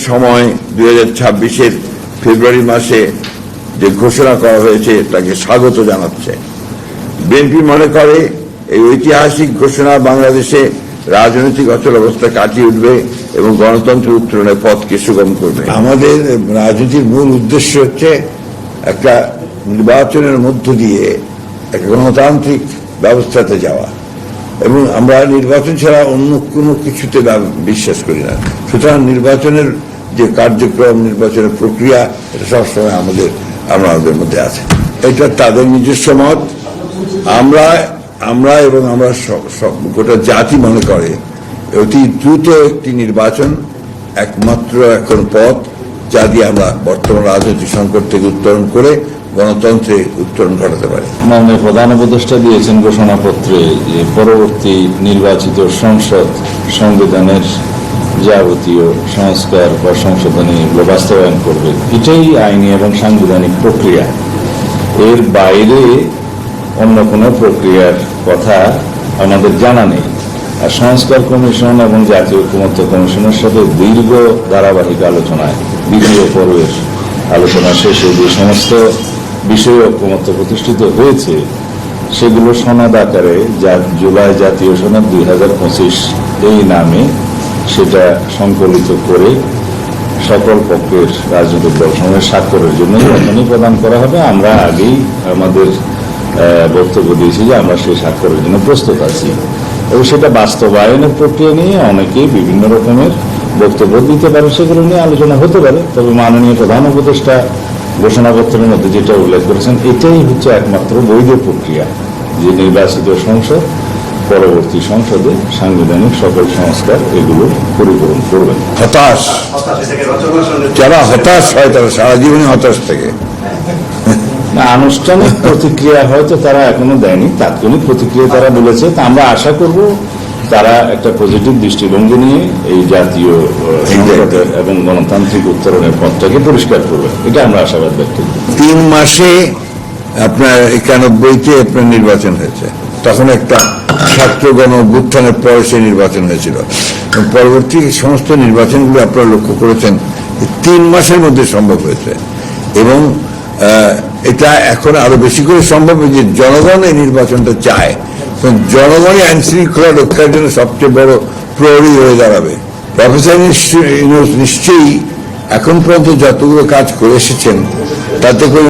সময় 2026-এর ফেব্রুয়ারি মাসে যে ঘোষণা করা হয়েছে তাকে স্বাগত জানাচ্ছে। বিএনপি মনে করে এই ঐতিহাসিক ঘোষণা বাংলাদেশে রাজনৈতিক অচলাবস্থা কাটিয়ে উঠবে এবং গণতন্ত্রের উত্তরণের পথকে সুগম করবে। আমাদের রাজনীতির মূল উদ্দেশ্য হচ্ছে একটা নির্বাচনের মধ্য দিয়ে একটা গণতান্ত্রিক ব্যবস্থাতে যাওয়া, এবং আমরা নির্বাচন ছাড়া অন্য কোনো কিছুতে বিশ্বাস করি না। সুতরাং নির্বাচনের যে কার্যক্রম, নির্বাচনের প্রক্রিয়া, এটা সবসময় আমাদের মধ্যে আছে। এটা তাদের নিজস্ব মত। আমরা এবং আমরা গোটা জাতি মনে করে অতি দ্রুত একটি নির্বাচন একমাত্র এখন পথ, যা দিয়ে আমরা বর্তমান রাজনৈতিক সংকট থেকে উত্তরণ করে গণতন্ত্রে উত্তরণ ঘটাতে পারি। মাননীয় প্রধান উপদেষ্টা দিয়েছেন ঘোষণাপত্রে যে পরবর্তী নির্বাচিত সংসদ সংবিধানের যাবতীয় সংস্কার বা সংশোধনী এগুলো বাস্তবায়ন করবে। এটাই আইনি এবং সাংবিধানিক প্রক্রিয়া। এর বাইরে অন্য কোনো প্রক্রিয়ার কথা আমাদের জানা নেই। আর সংস্কার কমিশন এবং জাতীয় ঐকমত্য কমিশনের সাথে দীর্ঘ ধারাবাহিক আলোচনায় দ্বিতীয় পর্বের আলোচনা শেষে যে সমস্ত বিষয়ে ঐকমত্য প্রতিষ্ঠিত হয়েছে সেগুলো সনদ আকারে জুলাই জাতীয় সনদ 2025 এই নামে সেটা সংকলিত করে সকল পক্ষের রাজনৈতিক দলসমূহের স্বাক্ষরের জন্য এখনই প্রদান করা হবে। আমরা আগেই আমাদের বক্তব্য দিয়েছি যে আমরা সেই স্বাক্ষরের জন্য প্রস্তুত আছি, এবং সেটা বাস্তবায়নের প্রক্রিয়া নিয়ে অনেকেই বিভিন্ন রকমের বক্তব্য দিতে পারে, সেগুলো নিয়ে আলোচনা হতে পারে। তবে মাননীয় প্রধান উপদেষ্টা ঘোষণাপত্রের মধ্যে যেটা উল্লেখ করেছেন এটাই হচ্ছে একমাত্র বৈধ প্রক্রিয়া, যে নির্বাচিত সংসদ পরবর্তী সংসদে সাংবিধানিক সকল সংস্কার এগুলো পরিপূরণ করবেন। যারা হতাশ হয় তারা সারা জীবনে হতাশ থাকে। আনুষ্ঠানিক প্রতিক্রিয়া হয়তো তারা এখনো দেয়নি, তাৎক্ষণিক প্রতিক্রিয়া তারা বলেছে। তা আমরা আশা করব তারা একটা পজিটিভ দৃষ্টিভঙ্গি নিয়ে এই জাতীয় সংকটের এবং গণতান্ত্রিক উত্তরণের পথটাকে পরিষ্কার করবে, এটা আমরা আশাবাদ ব্যক্ত করি। 3 মাসে আপনার 91-তে আপনার নির্বাচন হয়েছে, তখন একটা ছাত্র গণ অভ্যুত্থানের পরে সে নির্বাচন হয়েছিল। পরবর্তী সমস্ত নির্বাচনগুলো আপনারা লক্ষ্য করেছেন 3 মাসের মধ্যে সম্ভব হয়েছে, এবং এটা এখন আরো বেশি করে সম্ভব যে জনগণ এই নির্বাচনটা চায়। জনগণই আইন শৃঙ্খলা রক্ষার জন্য সবচেয়ে বড় প্রহরী হয়ে দাঁড়াবে। প্রফেসর নিশ্চয়ই এখন পর্যন্ত যতগুলো কাজ করে এসেছেন তাতে করে